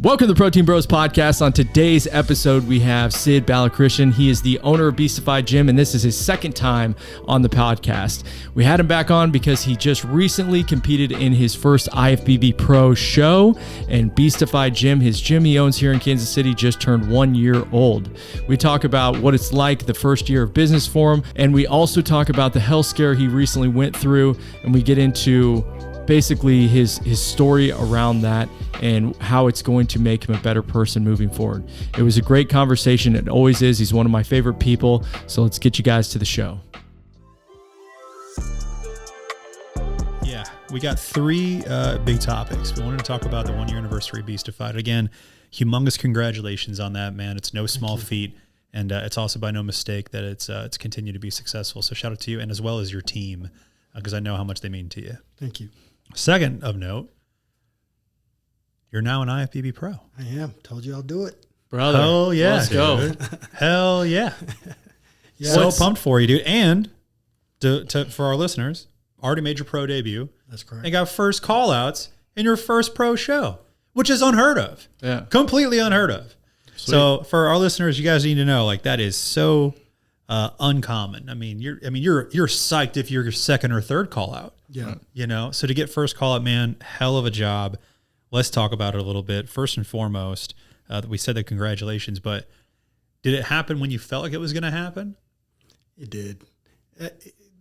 Welcome to the Protein Bros podcast. On today's episode, we have Sid Balakrishnan. He is the owner of Beastified Gym, and this is his second time on the podcast. We had him back on because he just recently competed in his first IFBB Pro show, and Beastified Gym, his gym he owns here in Kansas City, just turned 1 year old. We talk about what it's like the first year of business for him, and we also talk about the health scare he recently went through, and we get into basically his story around that and how it's going to make him a better person moving forward. It was a great conversation. It always is. He's one of my favorite people. So let's get you guys to the show. Yeah, we got three big topics. We wanted to talk about the 1 year anniversary of Beastified. Again, humongous congratulations on that, man. It's no small feat. And it's also by no mistake that it's continued to be successful. So shout out to you, and as well as your team, because I know how much they mean to you. Thank you. Second of note, you're now an IFBB Pro. I am. Told you I'll do it. Brother. Hell yeah. Let's go. Hell yeah. So pumped for you, dude. And for our listeners, already made your pro debut. That's correct. And got first call outs in your first pro show, which is unheard of. Yeah. Completely unheard of. Sweet. So for our listeners, you guys need to know, like, that is so uncommon. I mean, you're psyched if you're your second or third call out. Yeah. You know, so to get first call out, man, hell of a job. Let's talk about it a little bit. First and foremost, we said the congratulations, but did it happen when you felt like it was going to happen? It did.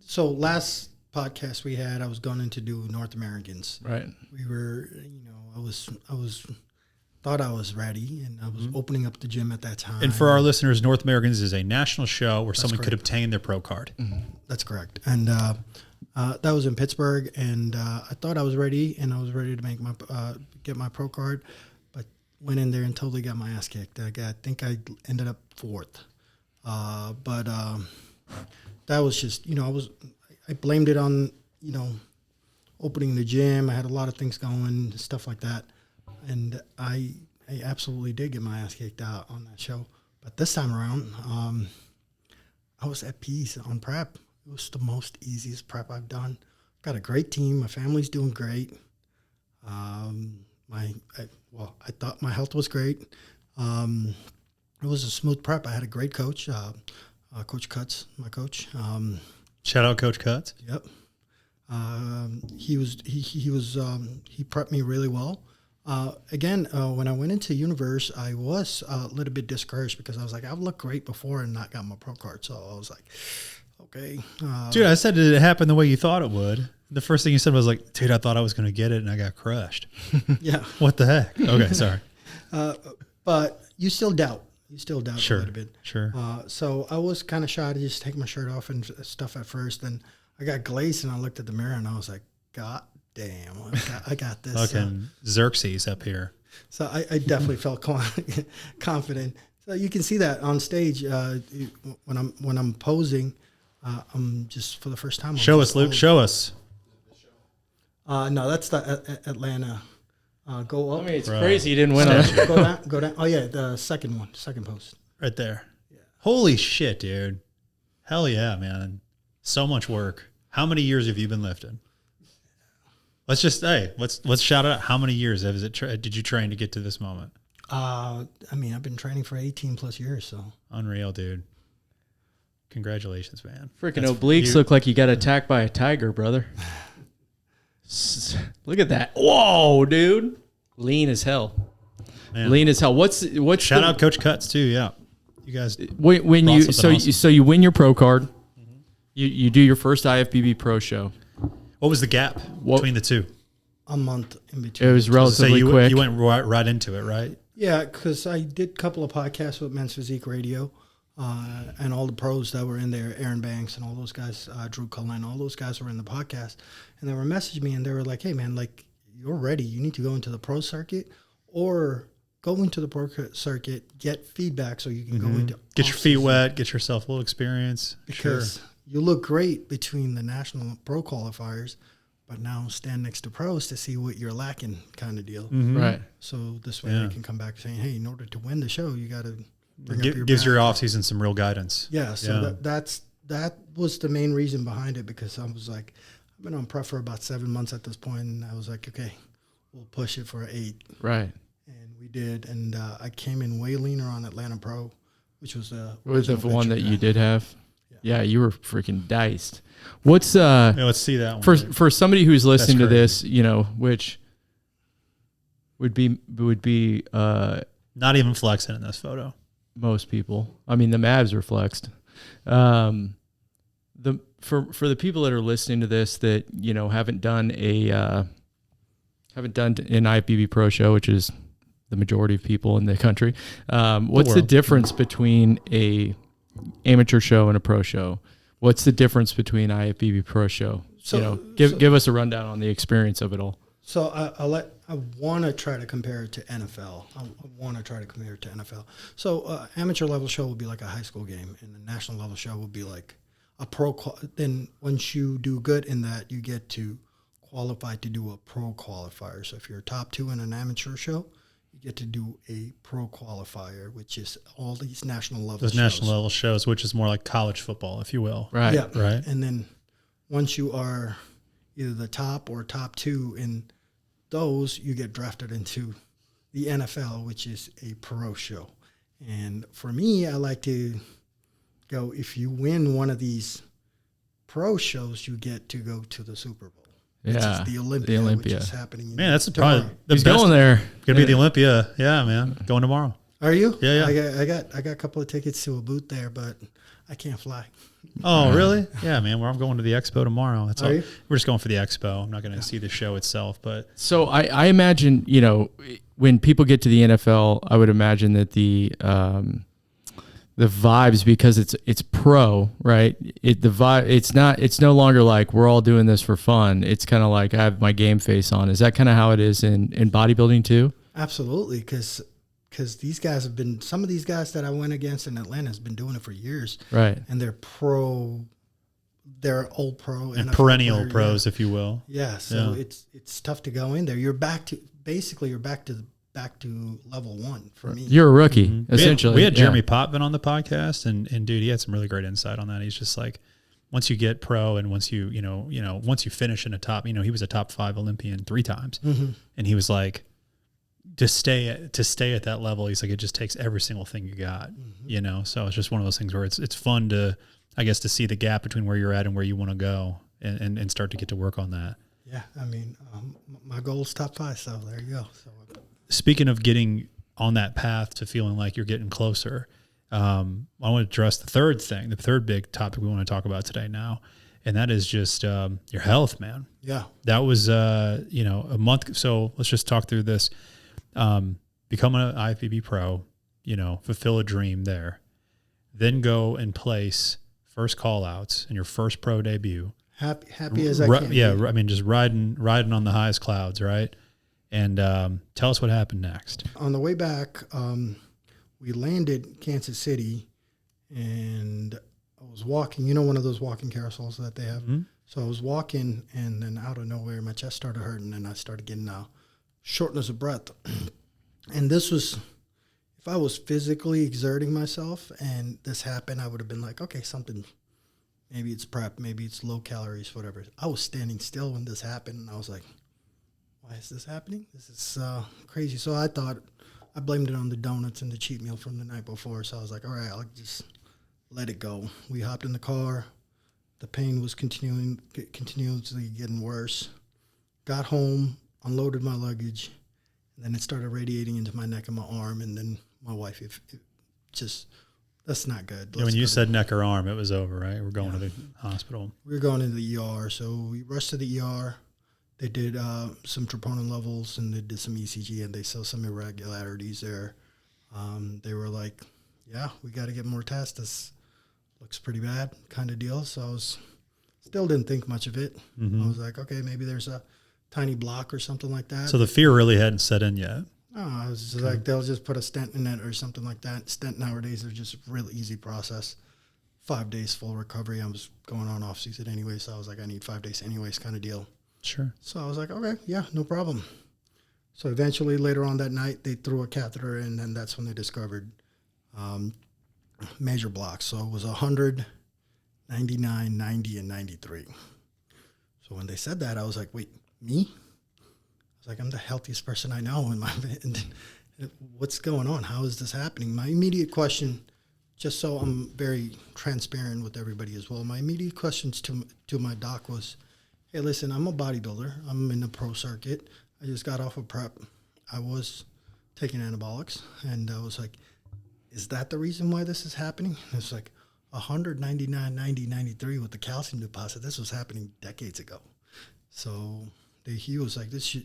So last podcast we had, I was going in to do North Americans. Right. We were, I thought I was ready, and I was opening up the gym at that time. And for our listeners, North Americans is a national show where That's someone correct. could obtain their pro card. Mm-hmm. That's correct. And that was in Pittsburgh, and I thought I was ready, and I was ready to make get my pro card, but went in there and totally got my ass kicked. I think I ended up fourth. But that was just, I blamed it on, opening the gym. I had a lot of things going, stuff like that. And I absolutely did get my ass kicked out on that show. But this time around, I was at peace on prep. It was the most easiest prep I've done. Got a great team. My family's doing great. I thought my health was great. It was a smooth prep. I had a great coach, Coach Cuts, my coach. Shout out Coach Cuts. Yep. He prepped me really well. Again, when I went into Universe, I was a little bit discouraged because I was like, I've looked great before and not got my pro card. So I was like, okay. Dude, I said, did it happen the way you thought it would? The first thing you said was like, dude, I thought I was going to get it and I got crushed. Yeah. What the heck? Okay, sorry. But you still doubt. You still doubt a little bit. Sure. So I was kind of shy to just take my shirt off and stuff at first. Then I got glazed and I looked at the mirror and I was like, God damn, I got this. Fucking Xerxes up here. So I definitely felt confident. So you can see that on stage when I'm posing. I'm just for the first time. Show us, Luke. Show us. No, that's the Atlanta. Go up. I mean, it's crazy you didn't win on Go down. Oh yeah, the second post. Right there. Yeah. Holy shit, dude. Hell yeah, man. So much work. How many years have you been lifting? Let's shout out how many years did you train to get to this moment? I mean, I've been training for 18 plus years, so. Unreal, dude. Congratulations, man. freaking obliques look like you got attacked by a tiger, brother. Look at that. Whoa, dude. Lean as hell. Man. Lean as hell. What's shout out Coach Cuts too, yeah. You guys when you awesome. So you win your pro card. Mm-hmm. You do your first IFBB Pro show. What was the gap between the two? A month in between. It was relatively quick. You went right into it, right? Yeah, because I did a couple of podcasts with Men's Physique Radio, and all the pros that were in there, Aaron Banks and all those guys, Drew Cullen, all those guys were in the podcast, and they were messaging me and they were like, "Hey man, like you're ready. You need to go into the pro circuit, or go into the pro circuit, get feedback so you can go into get your feet wet, get yourself a little experience. Because you look great between the national pro qualifiers." But now stand next to pros to see what you're lacking, kind of deal. Mm-hmm. Right. So this way they can come back saying, hey, in order to win the show, you got to bring up your gives back. your off season some real guidance. Yeah. So that was the main reason behind it, because I was like, I've been on prep for about 7 months at this point, and I was like, okay, we'll push it for 8. Right. And we did, and I came in way leaner on Atlanta Pro, which was the one that guy. you did have. Yeah, you were freaking diced. What's let's see that one. For somebody who's listening to this, which would be not even flexing in this photo. Most people. I mean, the abs are flexed. For the people that are listening to this that haven't done an IFBB Pro show, which is the majority of people in the country, what's the difference between a amateur show and a pro show? What's the difference between IFBB Pro show? Give us a rundown on the experience of it all. So I want to try to compare it to NFL. I want to try to compare it to NFL. So amateur level show will be like a high school game, and the national level show will be like a pro. Then once you do good in that, you get to qualify to do a pro qualifier. So if you're top 2 in an amateur show, you get to do a pro qualifier, which is all these national level shows. Those national level shows, which is more like college football, if you will. Right. Yeah. Right. And then once you are either the top or top 2 in those, you get drafted into the NFL, which is a pro show. And for me, I like to go, if you win one of these pro shows, you get to go to the Super Bowl. Which is the Olympia. Which is happening. Man, that's probably the He's best. going there. Gonna be the Olympia. Yeah, man. Going tomorrow. Are you? Yeah. I got a couple of tickets to a booth there, but I can't fly. Oh, really? Yeah, man. Well, I'm going to the expo tomorrow. That's all. You? We're just going for the expo. I'm not going to see the show itself, but So I imagine, when people get to the NFL, I would imagine that the vibes, because it's pro, right? It's no longer like we're all doing this for fun. It's kind of like I have my game face on. Is that kind of how it is in bodybuilding too? Absolutely, because these guys have been, some of these guys that I went against in Atlanta has been doing it for years. Right. And they're old pro. and NFL perennial player, pros, if you will. Yeah, so it's tough to go in there. You're back to level 1 for me. You're a rookie, essentially. We had Jeremy Potvin on the podcast, and dude, he had some really great insight on that. He's just like, once you get pro and once you once you finish in a top, he was a top 5 Olympian 3 times, and he was like, to stay at that level, he's like, it just takes every single thing you got, So it's just one of those things where it's fun to, I guess, to see the gap between where you're at and where you want to go, and start to get to work on that. Yeah, I mean, my goal is top 5, so there you go. So, speaking of getting on that path to feeling like you're getting closer, I want to address the third big topic we want to talk about today now, and that is just your health, man. Yeah. That was, a month. So let's just talk through this. Become an IFBB pro, fulfill a dream there, then go and place first call outs in your first pro debut. Happy as I can. Yeah. I mean, just riding on the highest clouds. Right. And, tell us what happened next. On the way back, we landed Kansas City, and I was walking, one of those walking carousels that they have. Mm-hmm. So I was walking, and then out of nowhere, my chest started hurting, and I started getting shortness of breath. And this was, if I was physically exerting myself and this happened, I would have been like, okay, something, maybe it's prep, maybe it's low calories, whatever. I was standing still when this happened, and I was like, why is this happening? This is crazy. So I blamed it on the donuts and the cheat meal from the night before. So I was like, all right, I'll just let it go. We hopped in the car. The pain was continuously getting worse. Got home, unloaded my luggage, and then it started radiating into my neck and my arm. And then my wife, that's not good. When you said neck or arm, it was over, right? We're going to the hospital. We were going into the ER. So we rushed to the ER. They did some troponin levels, and they did some ECG, and they saw some irregularities there. They were like, yeah, we got to get more tests. This looks pretty bad kind of deal. So I still didn't think much of it. Mm-hmm. I was like, okay, maybe there's a tiny block or something like that. So the fear really hadn't set in yet. No, I was just like, they'll just put a stent in it or something like that. Stent nowadays are just a real easy process. 5 days full recovery. I was going on off season anyway, so I was like, I need 5 days anyways kind of deal. Sure. So I was like, okay, yeah, no problem. So eventually later on that night, they threw a catheter in, and that's when they discovered major blocks. So it was 100, 99, 90, and 93. So when they said that, I was like, wait, me? I was like, I'm the healthiest person I know. And what's going on? How is this happening? My immediate question, just so I'm very transparent with everybody as well, my immediate questions to my doc was, hey, listen, I'm a bodybuilder. I'm in the pro circuit. I just got off of prep. I was taking anabolics, and I was like, is that the reason why this is happening? And it's like 199, 90, 93 with the calcium deposit. This was happening decades ago. So he was like, do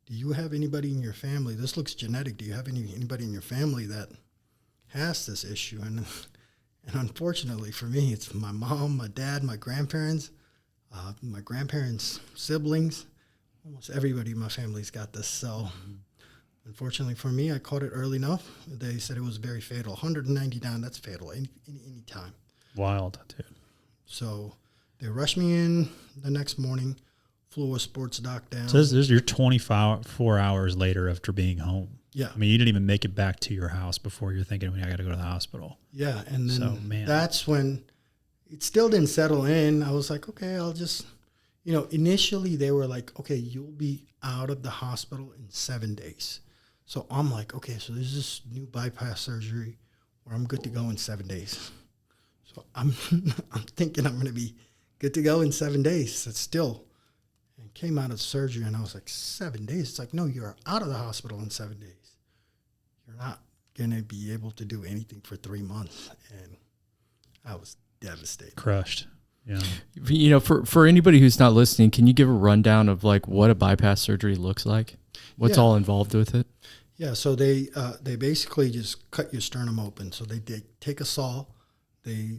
you have anybody in your family? This looks genetic. Do you have anybody in your family that has this issue? And unfortunately for me, it's my mom, my dad, my grandparents, siblings. Almost everybody in my family's got this. So unfortunately for me, I caught it early enough. They said it was very fatal. 199, that's fatal any time. Wild, dude. So they rushed me in the next morning, flew a sports doc down. So this is your 24 hours later after being home. Yeah. I mean, you didn't even make it back to your house before you're thinking, I got to go to the hospital. Yeah, and then that's when it still didn't settle in. I was like, okay, I'll just, initially they were like, okay, you'll be out of the hospital in 7 days. So I'm like, okay, so there's this new bypass surgery where I'm good to go in 7 days. So I'm thinking I'm going to be good to go in 7 days. It's still, and came out of surgery and I was like, 7 days? It's like, no, you're out of the hospital in 7 days. You're not going to be able to do anything for 3 months. And I was devastated. Crushed. Yeah. For anybody who's not listening, can you give a rundown of like what a bypass surgery looks like? What's all involved with it? Yeah. So they basically just cut your sternum open. So they take a saw, they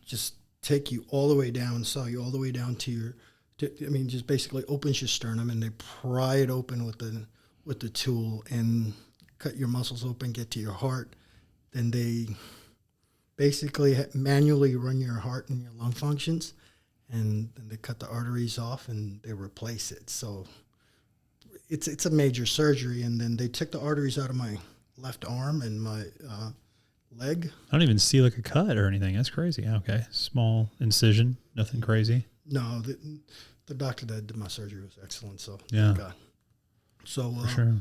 just take you all the way down, saw you all the way down to just basically opens your sternum, and they pry it open with the tool and cut your muscles open, get to your heart. Then they basically manually run your heart and your lung functions, and then they cut the arteries off and they replace it. So it's a major surgery. And then they took the arteries out of my left arm and my leg. I don't even see like a cut or anything. That's crazy. Okay. Small incision, nothing crazy. No, the doctor that did my surgery was excellent. So yeah. Thank God. So for sure.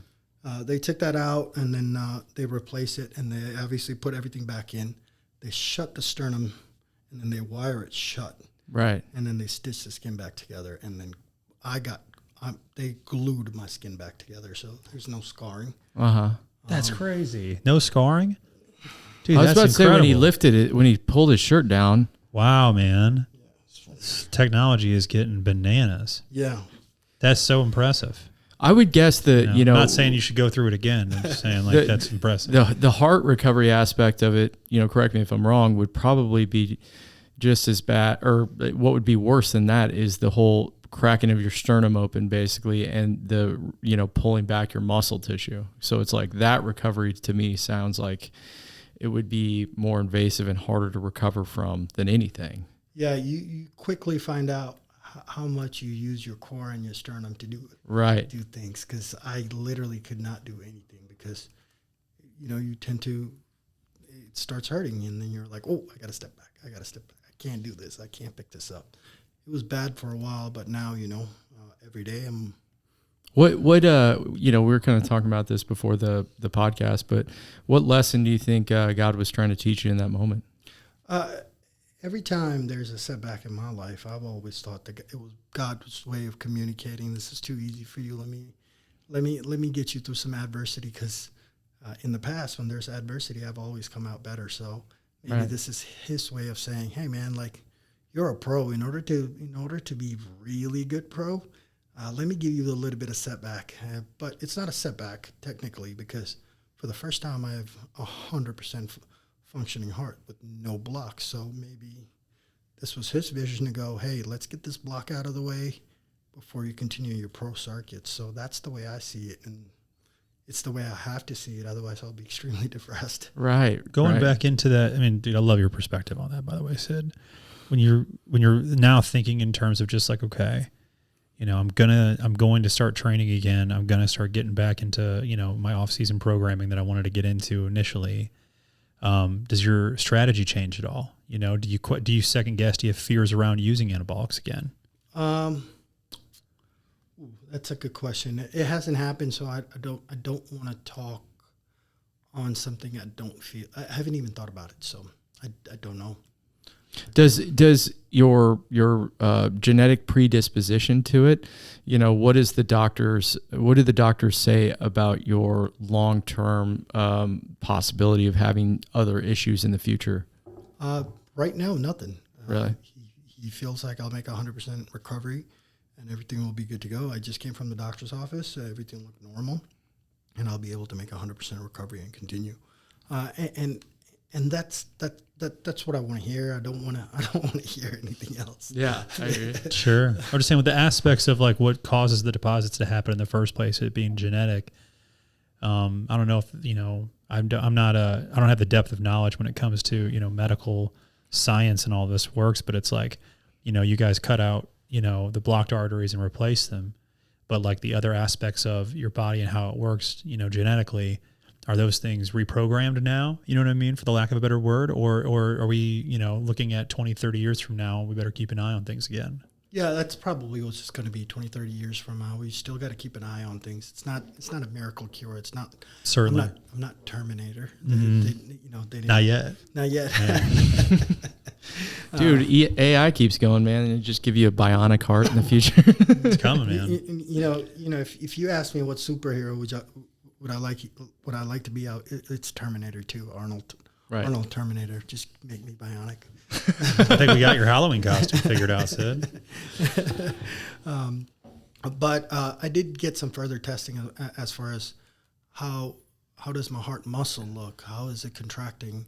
They took that out, and then they replace it, and they obviously put everything back in. They shut the sternum, and then they wire it shut. Right. And then they stitch the skin back together, and then they glued my skin back together, so there's no scarring. Uh-huh. That's crazy. No scarring? Dude, I was that's about to say, incredible. when he lifted it, when he pulled his shirt down. Wow, man. Technology is getting bananas. Yeah. That's so impressive. I would guess that, I'm not saying you should go through it again. I'm just saying that's impressive. The heart recovery aspect of it, correct me if I'm wrong, would probably be just as bad, or what would be worse than that is the whole cracking of your sternum open basically, and the, pulling back your muscle tissue. So it's like that recovery to me sounds like it would be more invasive and harder to recover from than anything. Yeah, you quickly find out how much you use your core and your sternum to do things, because I literally could not do anything because, you tend to, it starts hurting, and then you're like, oh, I got to step back. I can't do this. I can't pick this up. It was bad for a while, but now, every day I'm. What we were kind of talking about this before the podcast, but what lesson do you think God was trying to teach you in that moment? Every time there's a setback in my life, I've always thought that it was God's way of communicating. This is too easy for you. Let me get you through some adversity, because in the past, when there's adversity, I've always come out better. So maybe this is His way of saying, "Hey, man, like you're a pro. In order to be really good pro, let me give you a little bit of setback." But it's not a setback technically, because for the first time, I have 100% functioning heart with no blocks. So maybe this was His vision to go, hey, let's get this block out of the way before you continue your pro circuit. So that's the way I see it, and it's the way I have to see it. Otherwise, I'll be extremely depressed. Right. Going back into that, I mean, dude, I love your perspective on that, by the way, Sid. When you're now thinking in terms of just like, okay, I'm going to start training again. I'm going to start getting back into, my off-season programming that I wanted to get into initially. Does your strategy change at all? Do you second guess? Do you have fears around using anabolics again? That's a good question. It hasn't happened, so I don't want to talk on something I haven't even thought about it, so I don't know. Does your genetic predisposition to it, what do the doctors say about your long-term possibility of having other issues in the future? Right now, nothing. Really? He feels like I'll make 100% recovery and everything will be good to go. I just came from the doctor's office. Everything looked normal, and I'll be able to make 100% recovery and continue. And that's what I want to hear. I don't want to hear anything else. Yeah, I agree. Sure. I'm just saying with the aspects of like what causes the deposits to happen in the first place, it being genetic. I don't know if, I don't have the depth of knowledge when it comes to, medical science and all this works, but it's like, you guys cut out, the blocked arteries and replace them. But like the other aspects of your body and how it works, genetically, are those things reprogrammed now? You know what I mean? For the lack of a better word, or are we, looking at 20, 30 years from now, we better keep an eye on things again? Yeah, that's probably what's just going to be 20, 30 years from now. We still got to keep an eye on things. It's not a miracle cure. It's not. Certainly. I'm not Terminator. Mm-hmm. They didn't, not yet. Not yet. Yeah. Dude, AI keeps going, man. It'll just give you a bionic heart in the future. It's coming, man. If you ask me what superhero would I like to be out, it's Terminator 2, Arnold. Right. Arnold Terminator. Just make me bionic. I think we got your Halloween costume figured out, Sid. But I did get some further testing as far as how does my heart muscle look? How is it contracting?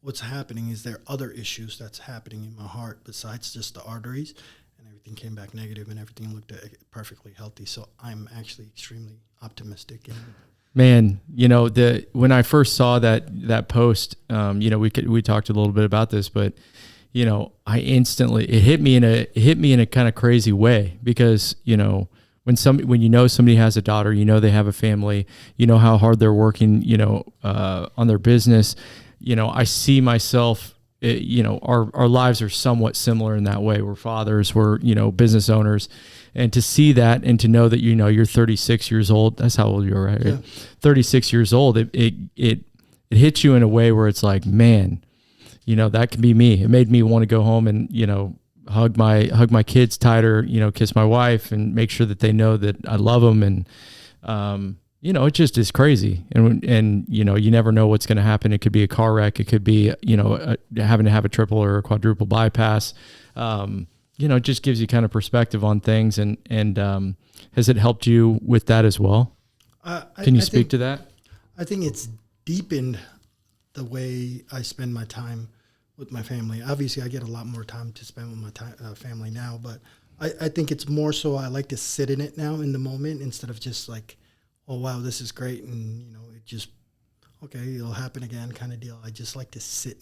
What's happening? Is there other issues that's happening in my heart besides just the arteries? And everything came back negative, and everything looked perfectly healthy. So I'm actually extremely optimistic. Man, when I first saw that post, we talked a little bit about this, but I instantly, it hit me in a kind of crazy way, because when somebody has a daughter, they have a family, how hard they're working, on their business. I see myself, our lives are somewhat similar in that way. We're fathers, we're business owners. And to see that, and to know that you're 36 years old. That's how old you are, right? Yeah. 36 years old. It hits you in a way where it's like, man, that can be me. It made me want to go home and hug my kids tighter. Kiss my wife and make sure that they know that I love them. And it just is crazy. And you never know what's going to happen. It could be a car wreck. It could be having to have a triple or a quadruple bypass. It just gives you kind of perspective on things. And has it helped you with that as well? Can you speak to that? I think it's deepened the way I spend my time with my family. Obviously, I get a lot more time to spend with my family now, but I think it's more so I like to sit in it now in the moment, instead of just like, oh, wow, this is great. And, it just, okay, it'll happen again kind of deal. I just like to sit.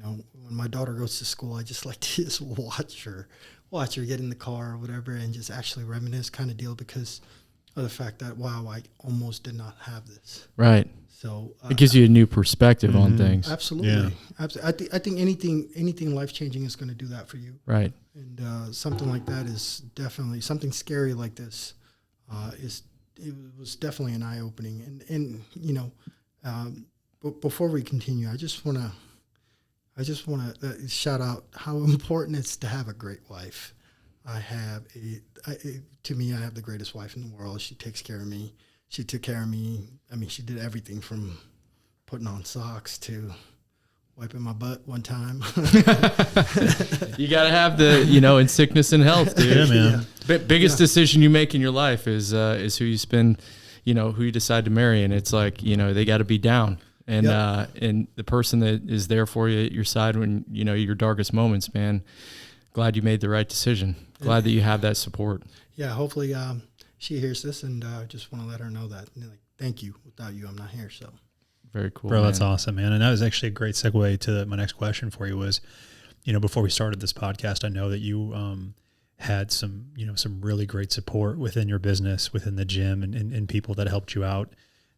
When my daughter goes to school, I just like to just watch her get in the car or whatever, and just actually reminisce kind of deal, because of the fact that, wow, I almost did not have this. Right. So it gives you a new perspective on things. Absolutely. Yeah. Absolutely. I think anything life-changing is going to do that for you. Right. And something like that is definitely, something scary like this it was definitely an eye-opening. And before we continue, I just want to shout out how important it's to have a great wife. To me, I have the greatest wife in the world. She takes care of me. She took care of me. I mean, she did everything from putting on socks to wiping my butt one time. You got to have in sickness and health, dude. Yeah, man. Yeah. Biggest decision you make in your life is who you spend, who you decide to marry. And it's like, they got to be down. And and the person that is there for you at your side when your darkest moments, man. Glad you made the right decision. Glad that you have that support. Yeah, hopefully she hears this, and just want to let her know that. Thank you. Without you, I'm not here. So very cool, bro. Man. That's awesome, man. And that was actually a great segue to my next question for you. Was before we started this podcast, I know that you had some really great support within your business, within the gym, and people that helped you out.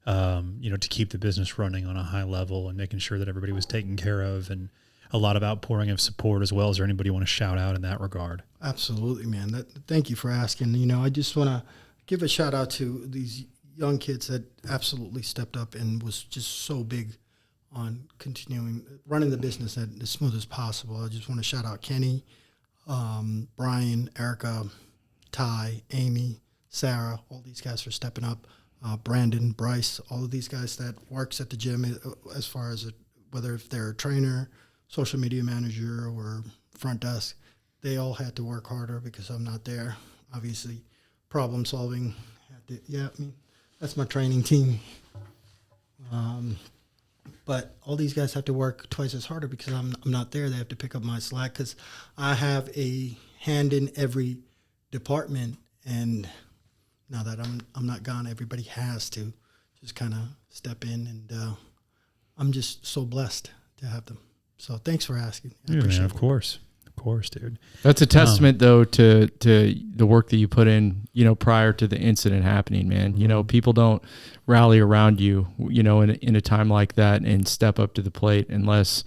To keep the business running on a high level and making sure that everybody was taken care of, and a lot of outpouring of support as well. Is there anybody you want to shout out in that regard? Absolutely, man. Thank you for asking. I just want to give a shout out to these young kids that absolutely stepped up and was just so big on running the business as smooth as possible. I just want to shout out Kenny, Brian, Erica, Ty, Amy, Sarah, all these guys for stepping up. Brandon, Bryce, all of these guys that works at the gym, as far as whether if they're a trainer, social media manager, or front desk, they all had to work harder because I'm not there. Obviously, problem solving. That's my training team. But all these guys have to work twice as harder because I'm not there. They have to pick up my slack because I have a hand in every department. And now that I'm not gone, everybody has to just kind of step in. And I'm just so blessed to have them. So thanks for asking. I appreciate of course. Of course, dude. That's a testament, though, to the work that you put in, prior to the incident happening, man. People don't rally around you, in a time like that and step up to the plate unless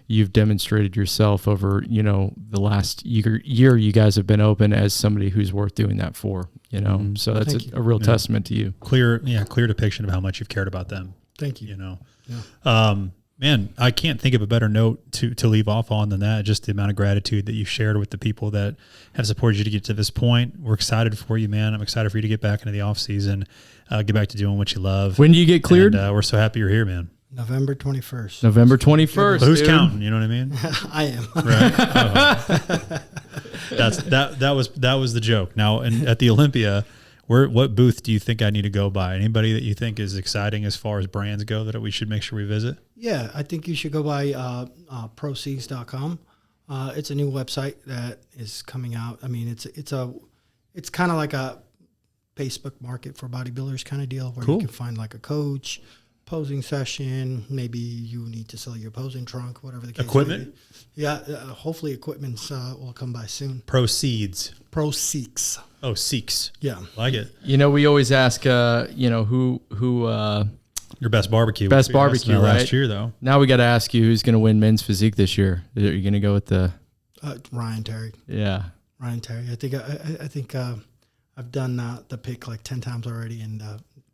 you've demonstrated yourself over, the last year you guys have been open as somebody who's worth doing that for, So that's a real testament to you. Clear depiction of how much you've cared about them. Thank you. Yeah. Man, I can't think of a better note to leave off on than that. Just the amount of gratitude that you've shared with the people that have supported you to get to this point. We're excited for you, man. I'm excited for you to get back into the off season, get back to doing what you love. When do you get cleared? And, we're so happy you're here, man. November 21st. November 21st. Who's counting? You know what I mean? I am. Right. That was the joke. Now, at the Olympia, what booth do you think I need to go by? Anybody that you think is exciting as far as brands go that we should make sure we visit? Yeah, I think you should go by proceeds.com. It's a new website that is coming out. I mean, it's kind of like a Facebook market for bodybuilders kind of deal where you can find like a coach, posing session. Maybe you need to sell your posing trunk, whatever the case. Equipment? Yeah, hopefully equipment will come by soon. Proceeds. Proceeds. Oh, Seeks. Yeah. Like it. We always ask, who your best barbecue. Best barbecue, right? Last year, though. Now we got to ask you who's going to win men's physique this year. Are you going to go with the Ryan Terry? Yeah, Ryan Terry. I think I've done the pick like 10 times already, and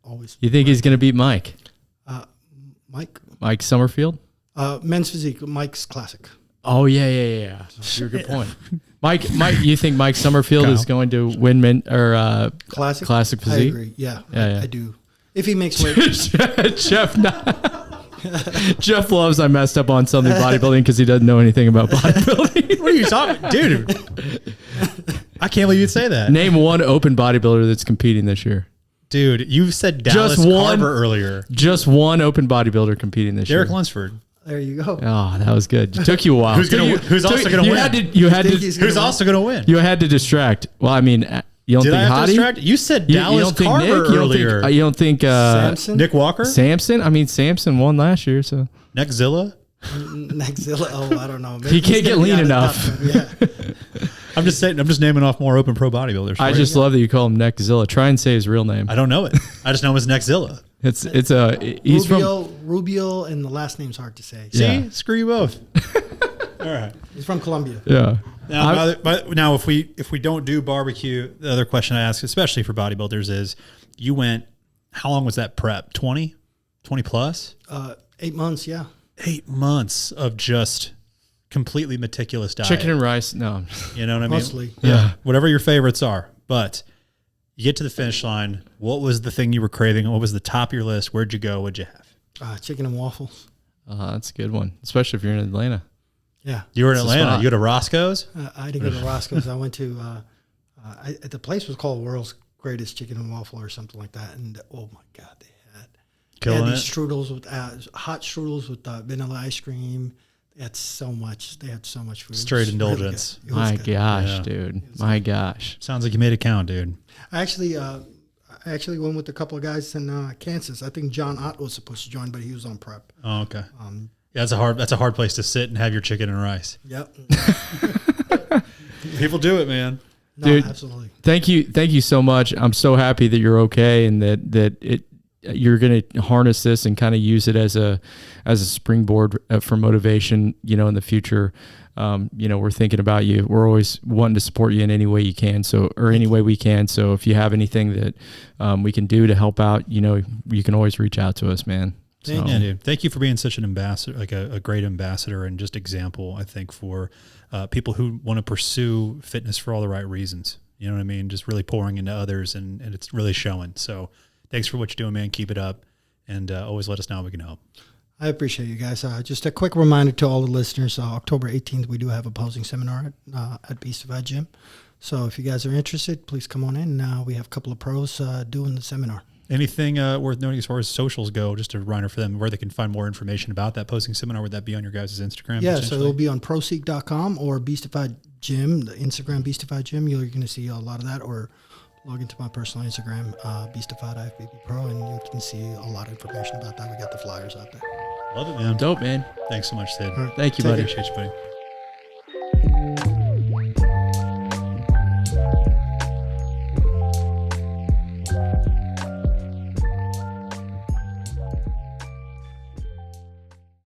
always. You think he's going to beat Mike? Mike Summerfield? Men's physique. Mike's classic. Oh yeah. That's a good point. Mike, you think Mike Summerfield is going to win classic physique? I agree. Yeah. I do. If he makes weight. Jeff loves I messed up on something bodybuilding because he doesn't know anything about bodybuilding. What are you talking, dude? I can't believe you'd say that. Name one open bodybuilder that's competing this year. Dude, you said Dallas Carver earlier. Just one open bodybuilder competing this year. Derek Lunsford. There you go. Oh, that was good. It took you a while. Who's also going to win? Who's also going to win? You had to distract. Well, I mean, you don't think Hottie? Distract? You said Dallas Carver earlier. You don't think Samson? Nick Walker? Samson? I mean, Samson won last year, so. Nexzilla? Nexzilla? Oh, I don't know. He can't get lean enough. Yeah. I'm just naming off more open pro bodybuilders. I just love that you call him Nexzilla. Try and say his real name. I don't know it. I just know him as Nexzilla. He's Rubio, and the last name's hard to say. See? Screw you both. All right. He's from Colombia. Yeah. Now, if we don't do barbecue, the other question I ask, especially for bodybuilders, is you went, how long was that prep? 20 plus? 8 months, yeah. 8 months of just completely meticulous diet. Chicken and rice. No. You know what I mean? Mostly. Yeah. Whatever your favorites are. But you get to the finish line. What was the thing you were craving? What was the top of your list? Where'd you go? What'd you have? Chicken and waffles. That's a good one, especially if you're in Atlanta. Yeah. You were in Atlanta. You go to Roscoe's? I didn't go to Roscoe's. I went to, the place was called World's Greatest Chicken and Waffle or something like that. And oh my God, they had these strudels with, hot strudels with vanilla ice cream. They had so much. They had so much food. Straight indulgence. Really my gosh, dude. My gosh. Sounds like you made it count, dude. I actually went with a couple of guys in Kansas. I think John Ott was supposed to join, but he was on prep. Oh, okay. Yeah, that's a hard place to sit and have your chicken and rice. Yep. People do it, man. No, dude, absolutely. Thank you so much. I'm so happy that you're okay and that it you're going to harness this and kind of use it as a springboard for motivation, in the future. We're thinking about you. We're always wanting to support you in any way you can. Any way we can. So if you have anything that we can do to help out, you can always reach out to us, man. Yeah, dude. Thank you for being such an ambassador, like a great ambassador and just example, I think, for people who want to pursue fitness for all the right reasons. You know what I mean? Just really pouring into others, and it's really showing. So thanks for what you're doing, man. Keep it up, and always let us know how we can help. I appreciate you guys. Just a quick reminder to all the listeners, October 18th, we do have a posing seminar at Beastified Gym. So if you guys are interested, please come on in. We have a couple of pros doing the seminar. Anything worth noting as far as socials go, just a reminder for them where they can find more information about that posing seminar? Would that be on your guys' Instagram? Yeah, so it'll be on proseek.com or Beastified Gym, the Instagram Beastified Gym. You're going to see a lot of that, or log into my personal Instagram, Beastified IFBB Pro, and you can see a lot of information about that. We got the flyers out there. Love it, man. Dope, man. Thanks so much, Sid. Right. Thank you, buddy. Appreciate you, buddy.